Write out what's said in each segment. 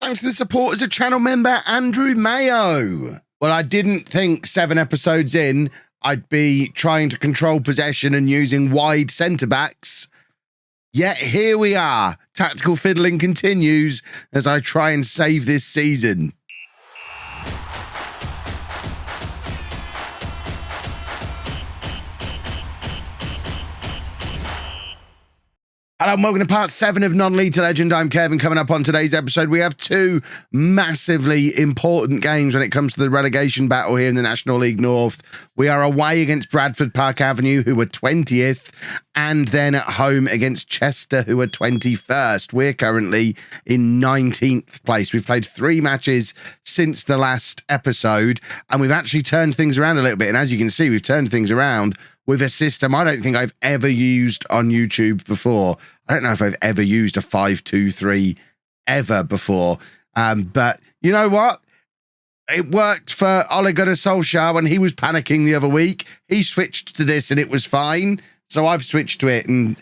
Thanks to the support as a channel member, Andrew Mayo. Well, I didn't think 7 episodes in I'd be trying to control possession and using wide centre-backs. Yet here we are. Tactical fiddling continues as I try and save this season. Hello and welcome to part 7 of Non-League to Legend. I'm Kevin. Coming up on today's episode, we have 2 massively important games when it comes to the relegation battle here in the National League North. We are away against Bradford Park Avenue, who were 20th, and then at home against Chester, who are 21st. We're currently in 19th place. We've played 3 matches since the last episode, and we've actually turned things around a little bit. And as you can see, we've turned things around with a system I don't think I've ever used on YouTube before. I don't know if I've ever used a 5-2-3 ever before. But you know what? It worked for Ole Gunnar Solskjaer when he was panicking the other week. He switched to this and it was fine. So I've switched to it and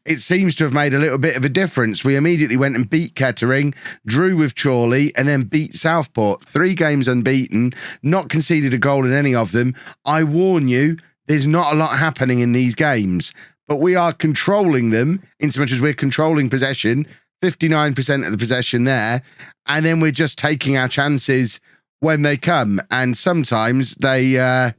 it seems to have made a little bit of a difference. We immediately went and beat Kettering, drew with Chorley, and then beat Southport. 3 games unbeaten, not conceded a goal in any of them. I warn you, there's not a lot happening in these games, but we are controlling them in so much as we're controlling possession, 59% of the possession there, and then we're just taking our chances when they come. And sometimes they, I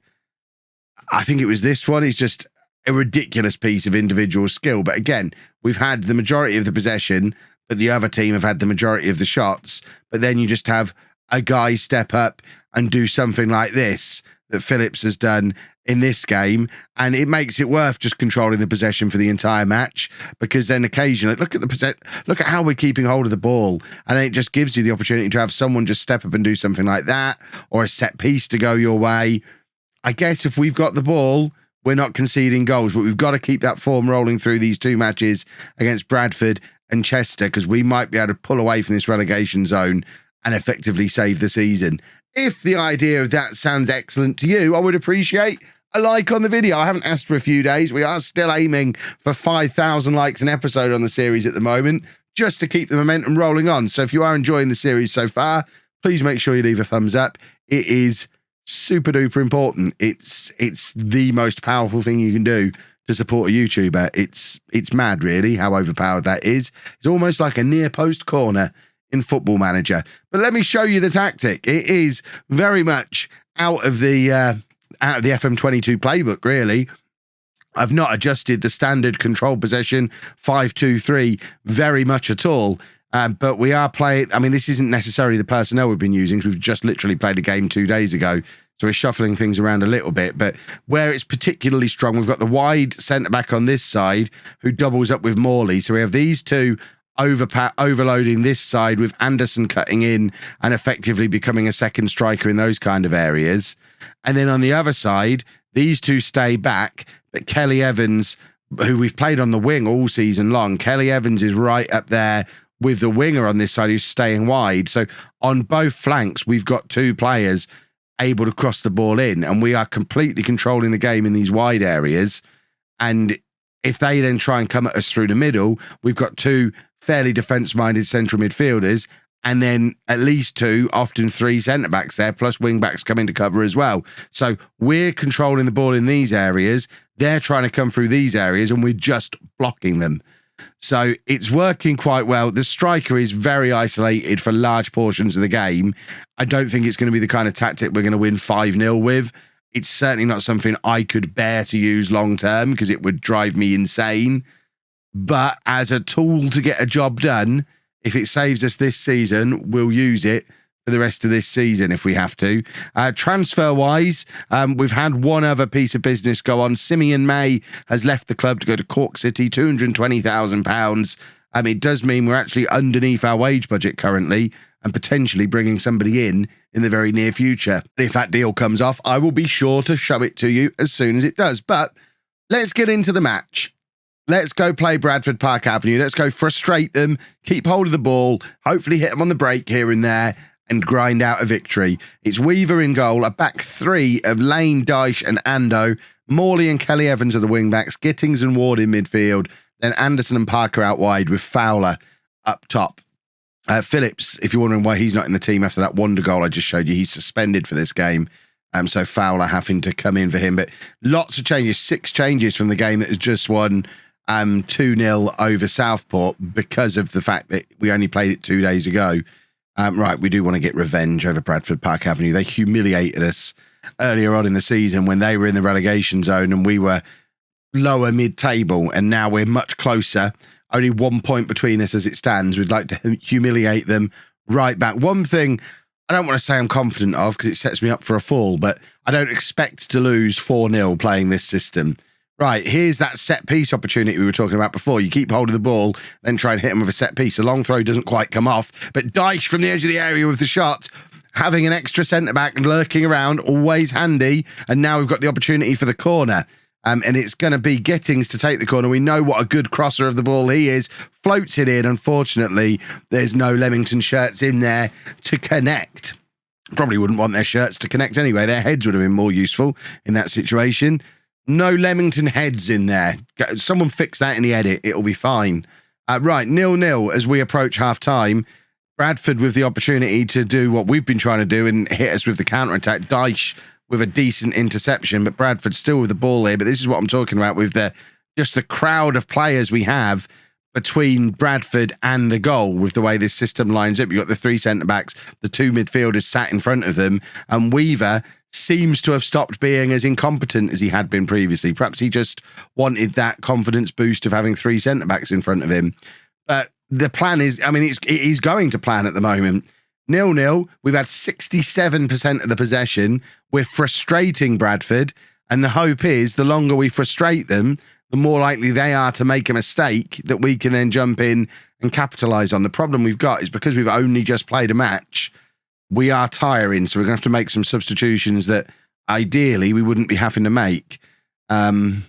think it was this one, is just a ridiculous piece of individual skill. But again, we've had the majority of the possession, but the other team have had the majority of the shots. But then you just have a guy step up and do something like this that Phillips has done in this game, and it makes it worth just controlling the possession for the entire match, because then occasionally look at how we're keeping hold of the ball, and then it just gives you the opportunity to have someone just step up and do something like that, or a set piece to go your way. I guess if we've got the ball, we're not conceding goals, but we've got to keep that form rolling through these 2 matches against Bradford and Chester, because we might be able to pull away from this relegation zone and effectively save the season. If the idea of that sounds excellent to you, I would appreciate a like on the video. I haven't asked for a few days. We are still aiming for 5,000 likes an episode on the series at the moment, just to keep the momentum rolling on. So if you are enjoying the series so far, please make sure you leave a thumbs up. It is super duper important. It's the most powerful thing you can do to support a YouTuber. It's mad, really, how overpowered that is. It's almost like a near post corner in Football Manager. But let me show you the tactic. It is very much out of the FM22 playbook, really. I've not adjusted the standard control possession 5-2-3 very much at all. But we are playing, I mean, this isn't necessarily the personnel we've been using, because we've just literally played a game 2 days ago. So we're shuffling things around a little bit. But where it's particularly strong, we've got the wide centre-back on this side who doubles up with Morley. So we have these 2 overloading this side, with Anderson cutting in and effectively becoming a second striker in those kind of areas. And then on the other side, these 2 stay back, but Kelly Evans, who we've played on the wing all season long, Kelly Evans is right up there with the winger on this side who's staying wide. So on both flanks, we've got 2 players able to cross the ball in, and we are completely controlling the game in these wide areas. And if they then try and come at us through the middle, we've got 2 fairly defence-minded central midfielders, and then at least 2, often 3 centre-backs there, plus wing-backs come into cover as well. So we're controlling the ball in these areas, they're trying to come through these areas, and we're just blocking them. So it's working quite well. The striker is very isolated for large portions of the game. I don't think it's going to be the kind of tactic we're going to win 5-0 with. It's certainly not something I could bear to use long-term, because it would drive me insane. But as a tool to get a job done, if it saves us this season, we'll use it for the rest of this season if we have to. Transfer-wise, we've had one other piece of business go on. Simeon May has left the club to go to Cork City, £220,000. It does mean we're actually underneath our wage budget currently, and potentially bringing somebody in the very near future. If that deal comes off, I will be sure to show it to you as soon as it does. But let's get into the match. Let's go play Bradford Park Avenue. Let's go frustrate them, keep hold of the ball, hopefully hit them on the break here and there, and grind out a victory. It's Weaver in goal, a back 3 of Lane, Dyche and Ando. Morley and Kelly Evans are the wing-backs, Gittings and Ward in midfield, then Anderson and Parker out wide with Fowler up top. Phillips, if you're wondering why he's not in the team after that wonder goal I just showed you, he's suspended for this game. So Fowler having to come in for him. But lots of changes, 6 changes from the game that has just won 2-0 over Southport because of the fact that we only played it 2 days ago. Right, we do want to get revenge over Bradford Park Avenue. They humiliated us earlier on in the season when they were in the relegation zone and we were lower mid-table, and now we're much closer. Only 1 point between us as it stands. We'd like to humiliate them right back. One thing I don't want to say I'm confident of because it sets me up for a fall, but I don't expect to lose 4-0 playing this system. Right, here's that set piece opportunity we were talking about before. You keep hold of the ball, then try and hit him with a set piece. A long throw doesn't quite come off, but Dyche from the edge of the area with the shot, having an extra centre-back and lurking around, always handy. And now we've got the opportunity for the corner. And it's going to be Gittings to take the corner. We know what a good crosser of the ball he is. Floats it in. Unfortunately, there's no Leamington shirts in there to connect. Probably wouldn't want their shirts to connect anyway. Their heads would have been more useful in that situation. No Leamington heads in there. Someone fix that in the edit. It'll be fine. Right, 0-0 as we approach half-time. Bradford with the opportunity to do what we've been trying to do and hit us with the counter-attack. Dyche with a decent interception, but Bradford still with the ball here. But this is what I'm talking about with just the crowd of players we have between Bradford and the goal with the way this system lines up. You've got the 3 centre-backs, the 2 midfielders sat in front of them, and Weaver seems to have stopped being as incompetent as he had been previously. Perhaps he just wanted that confidence boost of having 3 centre-backs in front of him. But the plan is, I mean, it is going to plan at the moment. 0-0. We've had 67% of the possession. We're frustrating Bradford. And the hope is the longer we frustrate them, the more likely they are to make a mistake that we can then jump in and capitalise on. The problem we've got is because we've only just played a match, we are tiring. So we're going to have to make some substitutions that ideally we wouldn't be having to make. I'm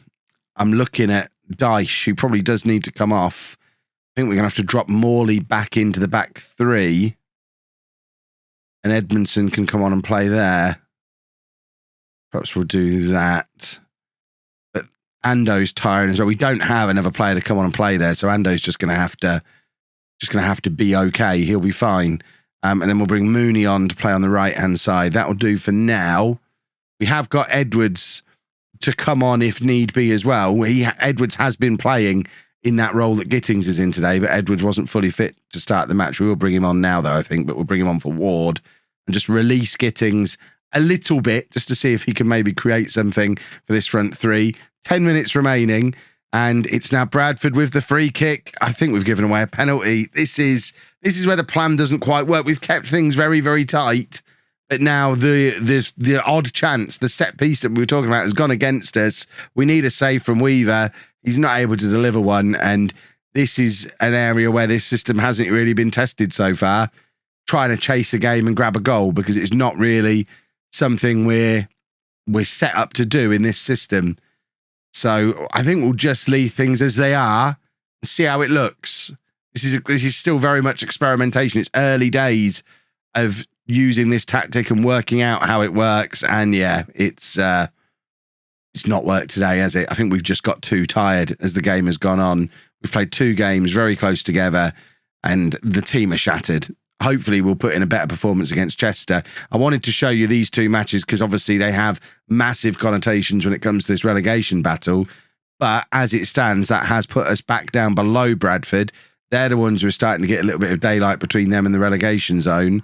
looking at Dyche, who probably does need to come off. I think we're going to have to drop Morley back into the back 3. And Edmondson can come on and play there. Perhaps we'll do that. But Ando's tired as well. We don't have another player to come on and play there, so Ando's just going to have to be okay. He'll be fine. And then we'll bring Mooney on to play on the right-hand side. That will do for now. We have got Edwards to come on if need be as well. Edwards has been playing in that role that Gittings is in today, but Edwards wasn't fully fit to start the match. We will bring him on now, though, I think, but we'll bring him on for Ward and just release Gittings a little bit just to see if he can maybe create something for this front 3. 10 minutes remaining, and it's now Bradford with the free kick. I think we've given away a penalty. This is where the plan doesn't quite work. We've kept things very, very tight, but now the odd chance, the set piece that we were talking about has gone against us. We need a save from Weaver. He's not able to deliver one, and this is an area where this system hasn't really been tested so far, trying to chase a game and grab a goal, because it's not really something we're set up to do in this system. So I think we'll just leave things as they are and see how it looks. This is still very much experimentation. It's early days of using this tactic and working out how it works, and yeah, it's not worked today, has it? I think we've just got too tired as the game has gone on. We've played 2 games very close together, and the team are shattered. Hopefully we'll put in a better performance against Chester. I wanted to show you these 2 matches because obviously they have massive connotations when it comes to this relegation battle. But as it stands, that has put us back down below Bradford. They're the ones who are starting to get a little bit of daylight between them and the relegation zone.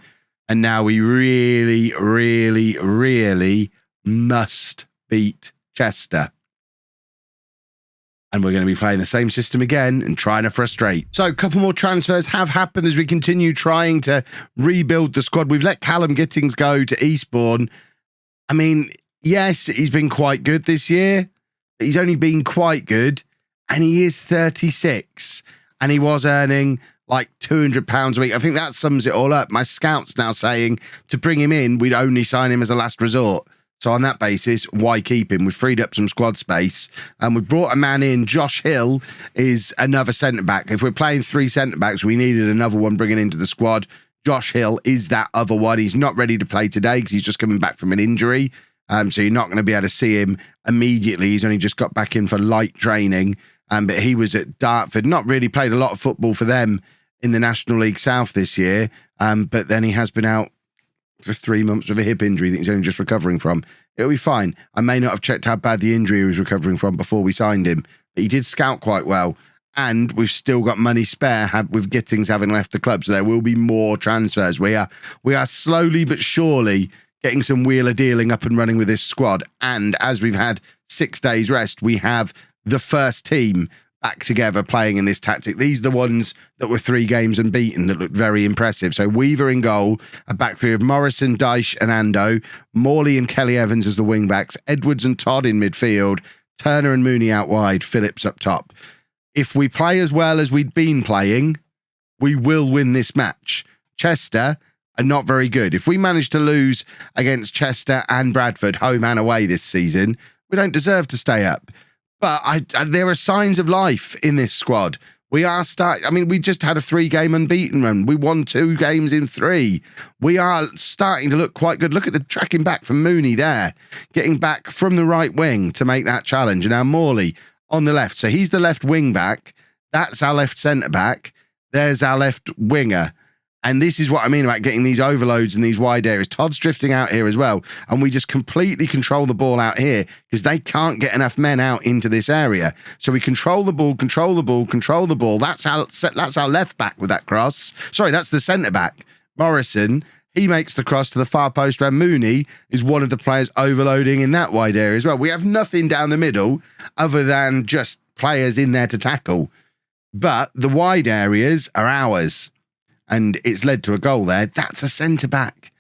And now we really, really, really must beat Chester. And we're going to be playing the same system again and trying to frustrate. So a couple more transfers have happened as we continue trying to rebuild the squad. We've let Callum Gittings go to Eastbourne. I mean, yes, he's been quite good this year. But he's only been quite good. And he is 36. And he was earning like £200 a week. I think that sums it all up. My scout's now saying to bring him in, we'd only sign him as a last resort. So on that basis, why keep him? We've freed up some squad space and we've brought a man in. Josh Hill is another centre-back. If we're playing 3 centre-backs, we needed another one bringing into the squad. Josh Hill is that other one. He's not ready to play today because he's just coming back from an injury. So you're not going to be able to see him immediately. He's only just got back in for light training. But he was at Dartford, not really played a lot of football for them in the National League South this year, but then he has been out for 3 months with a hip injury that he's only just recovering from. It'll be fine. I may not have checked how bad the injury he was recovering from before we signed him, but he did scout quite well. And we've still got money spare with Gittings having left the club, so there will be more transfers. We are slowly but surely getting some wheeler dealing up and running with this squad. And as we've had 6 days rest, we have the first team back together playing in this tactic. These are the ones that were 3 games unbeaten that looked very impressive. So Weaver in goal, a back three of Morrison, Dyche and Ando, Morley and Kelly Evans as the wing backs, Edwards and Todd in midfield, Turner and Mooney out wide, Phillips up top. If we play as well as we'd been playing, we will win this match. Chester are not very good. If we manage to lose against Chester and Bradford, home and away this season, we don't deserve to stay up. But there are signs of life in this squad. We just had a 3-game unbeaten run. We won 2 games in 3. We are starting to look quite good. Look at the tracking back from Mooney there, getting back from the right wing to make that challenge. And now Morley on the left. So he's the left wing back. That's our left centre back. There's our left winger. And this is what I mean about getting these overloads in these wide areas. Todd's drifting out here as well. And we just completely control the ball out here because they can't get enough men out into this area. So we control the ball, control the ball, control the ball. That's our left back with that cross. Sorry, that's the centre back. Morrison, he makes the cross to the far post where Mooney is one of the players overloading in that wide area as well. We have nothing down the middle other than just players in there to tackle. But the wide areas are ours. And it's led to a goal there. That's a centre-back.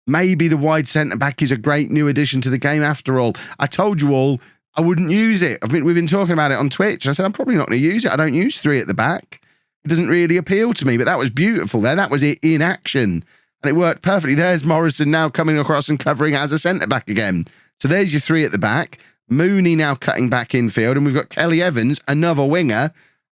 Maybe the wide centre-back is a great new addition to the game after all. I told you all I wouldn't use it. We've been talking about it on Twitch. I said, I'm probably not going to use it. I don't use 3 at the back. It doesn't really appeal to me, but that was beautiful there. That was it in action. And it worked perfectly. There's Morrison now coming across and covering as a centre-back again. So there's your 3 at the back. Mooney now cutting back infield. And we've got Kelly Evans, another winger,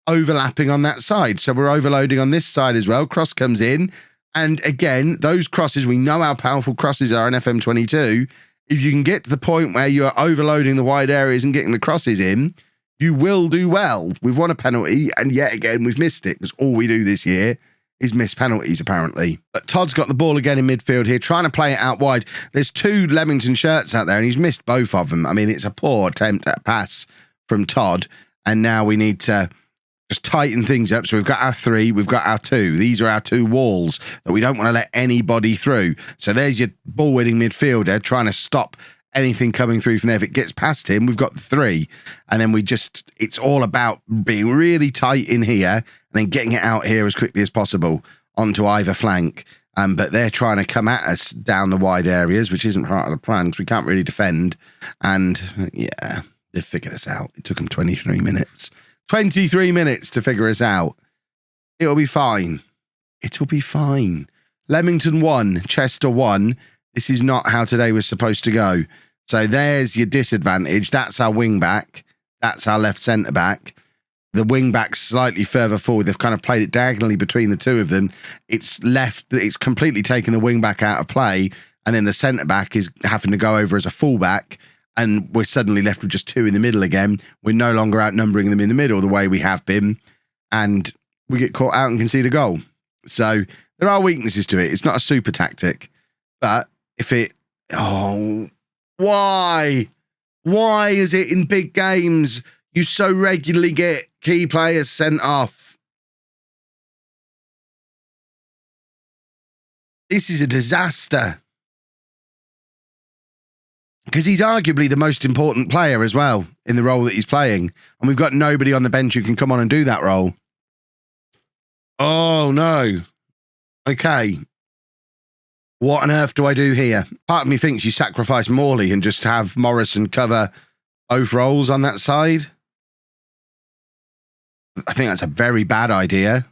overlapping on that side. So we're overloading on this side as well. Cross comes in. And again, those crosses, we know how powerful crosses are in FM22. If you can get to the point where you're overloading the wide areas and getting the crosses in, you will do well. We've won a penalty, and yet again, we've missed it because all we do this year is miss penalties, apparently. But Todd's got the ball again in midfield here, trying to play it out wide. There's 2 Leamington shirts out there, and he's missed both of them. I mean, it's a poor attempt at a pass from Todd, and now we need to just tighten things up. So we've got our 3, we've got our 2. These are our 2 walls that we don't want to let anybody through. So there's your ball-winning midfielder trying to stop anything coming through from there. If it gets past him, we've got the 3. And then it's all about being really tight in here and then getting it out here as quickly as possible onto either flank. But they're trying to come at us down the wide areas, which isn't part of the plan because we can't really defend. And yeah, they've figured us out. It took them 23 minutes. 23 minutes to figure us out. It'll be fine. It'll be fine. Leamington 1, Chester 1. This is not how today was supposed to go. So there's your disadvantage. That's our wing back. That's our left centre back. The wing back's slightly further forward. They've kind of played it diagonally between the 2 of them. It's completely taken the wing back out of play. And then the centre back is having to go over as a full back. And we're suddenly left with just 2 in the middle again. We're no longer outnumbering them in the middle the way we have been. And we get caught out and concede a goal. So there are weaknesses to it. It's not a super tactic. But why? Why is it in big games you so regularly get key players sent off? This is a disaster. Because he's arguably the most important player as well in the role that he's playing. And we've got nobody on the bench who can come on and do that role. Oh, no. Okay. What on earth do I do here? Part of me thinks you sacrifice Morley and just have Morrison cover both roles on that side. I think that's a very bad idea.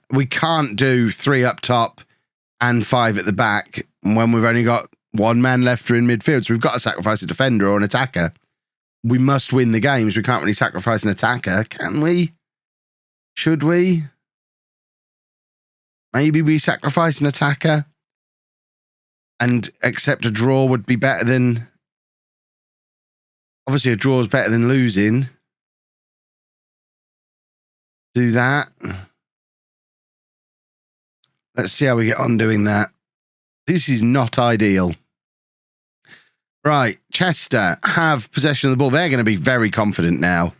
We can't do 3 up top and 5 at the back when we've only got 1 man left for in midfield. So we've got to sacrifice a defender or an attacker. We must win the games. We can't really sacrifice an attacker, can we? Should we? Maybe we sacrifice an attacker and accept a draw would be better than... Obviously, a draw is better than losing. do that. Let's see how we get on doing that. This is not ideal. Right, Chester have possession of the ball. They're going to be very confident now.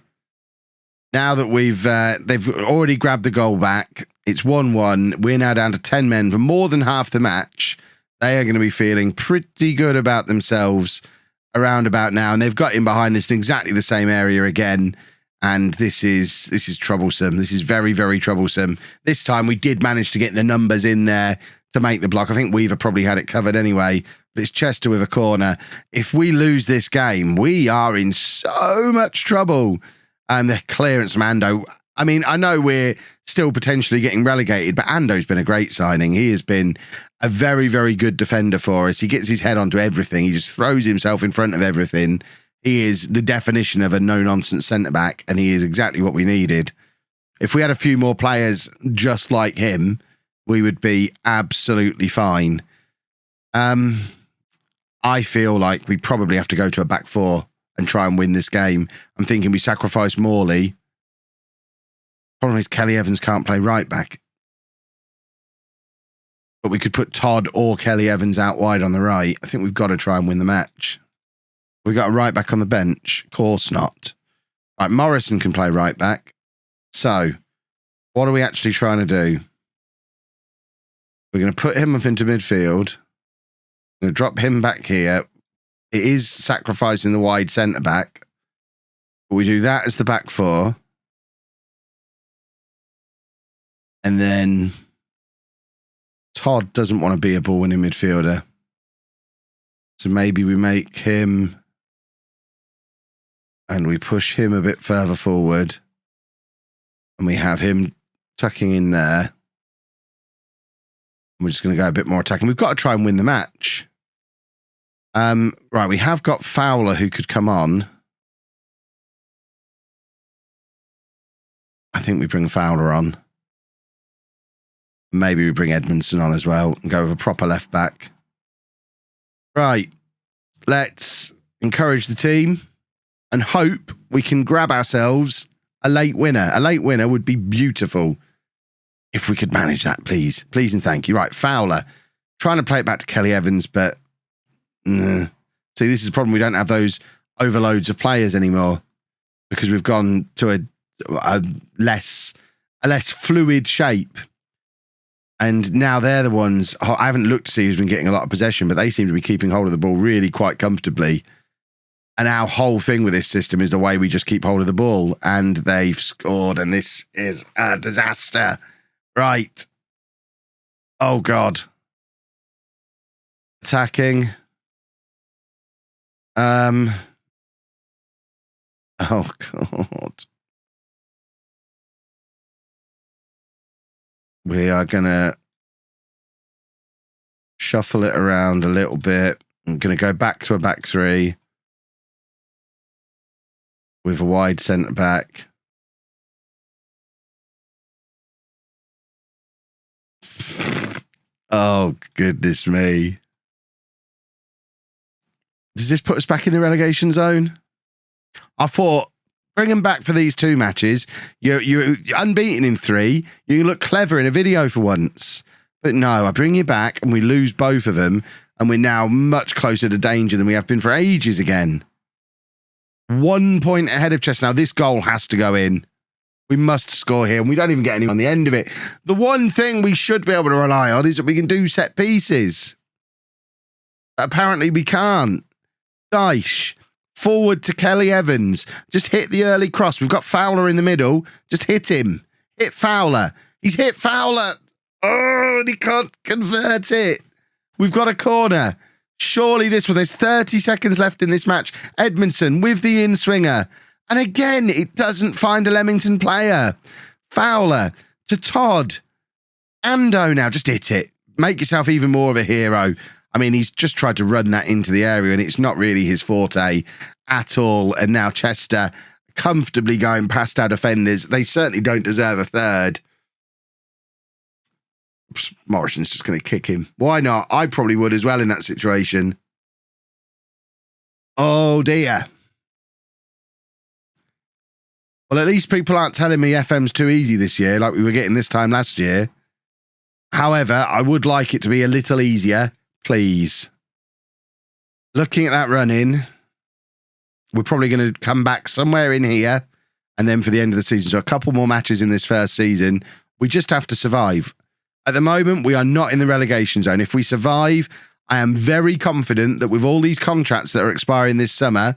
Now that they've already grabbed the goal back, it's 1-1. We're now down to 10 men for more than half the match. They are going to be feeling pretty good about themselves around about now, and they've got in behind us in exactly the same area again. And this is troublesome. This is very, very troublesome. This time we did manage to get the numbers in there to make the block. I think Weaver probably had it covered anyway. But it's Chester with a corner. If we lose this game, we are in so much trouble. And the clearance from Ando. I mean, I know we're still potentially getting relegated, but Ando's been a great signing. He has been a very, very good defender for us. He gets his head onto everything. He just throws himself in front of everything. He is the definition of a no-nonsense centre-back, and he is exactly what we needed. If we had a few more players just like him, we would be absolutely fine. I feel like we probably have to go to a back four and try and win this game. I'm thinking we sacrifice Morley. Problem is Kelly Evans can't play right back. But we could put Todd or Kelly Evans out wide on the right. I think we've got to try and win the match. We got a right back on the bench. Of course not. Right, Morrison can play right back. So, what are we actually trying to do? We're going to put him up into midfield. We're going to drop him back here. It is sacrificing the wide centre back. But we do that as the back four. And then Todd doesn't want to be a ball-winning midfielder. So maybe we make him and we push him a bit further forward. And we have him tucking in there. We're just going to go a bit more attacking. We've got to try and win the match. Right, we have got Fowler who could come on. I think we bring Fowler on. Maybe we bring Edmondson on as well and go with a proper left back. Right, let's encourage the team and hope we can grab ourselves a late winner. A late winner would be beautiful if we could manage that, please. Please and thank you. Right, Fowler. Trying to play it back to Kelly Evans, but see, this is the problem. We don't have those overloads of players anymore because we've gone to a less fluid shape. And now they're the ones, I haven't looked to see who's been getting a lot of possession, but they seem to be keeping hold of the ball really quite comfortably. And our whole thing with this system is the way we just keep hold of the ball. And they've scored, and this is a disaster. Right. Oh, God. Attacking. Oh, God. We are going to shuffle it around a little bit. I'm going to go back to a back three with a wide centre back. Oh, goodness me. Does this put us back in the relegation zone? I thought, bring them back for these two matches. You're unbeaten in 3. You look clever in a video for once. But no, I bring you back and we lose both of them. And we're now much closer to danger than we have been for ages again. 1 point ahead of Chester. Now, this goal has to go in. We must score here. And we don't even get any on the end of it. The one thing we should be able to rely on is that we can do set pieces. Apparently, we can't. Dyche. Forward to Kelly Evans. Just hit the early cross. We've got Fowler in the middle. Just hit him. Hit Fowler. He's hit Fowler. Oh, and he can't convert it. We've got a corner. Surely this one. There's 30 seconds left in this match. Edmondson with the in-swinger. And again, it doesn't find a Leamington player. Fowler to Todd. Ando now. Just hit it. Make yourself even more of a hero. I mean, he's just tried to run that into the area and it's not really his forte at all. And now Chester comfortably going past our defenders. They certainly don't deserve a third. Morrison's just going to kick him. Why not? I probably would as well in that situation. Oh, dear. Well, at least people aren't telling me FM's too easy this year, like we were getting this time last year. However, I would like it to be a little easier, please. Looking at that run-in, we're probably going to come back somewhere in here, and then for the end of the season. So a couple more matches in this first season. We just have to survive. At the moment, we are not in the relegation zone. If we survive, I am very confident that with all these contracts that are expiring this summer,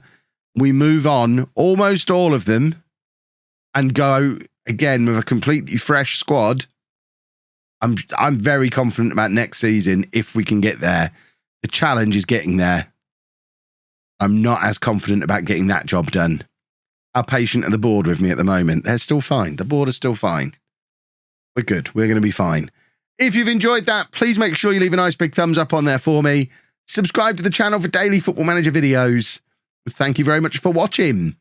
we move on, almost all of them, and go again with a completely fresh squad. I'm very confident about next season if we can get there. The challenge is getting there. I'm not as confident about getting that job done. How patient are the board with me at the moment? They're still fine. The board is still fine. We're good. We're going to be fine. If you've enjoyed that, please make sure you leave a nice big thumbs up on there for me. Subscribe to the channel for daily Football Manager videos. Thank you very much for watching.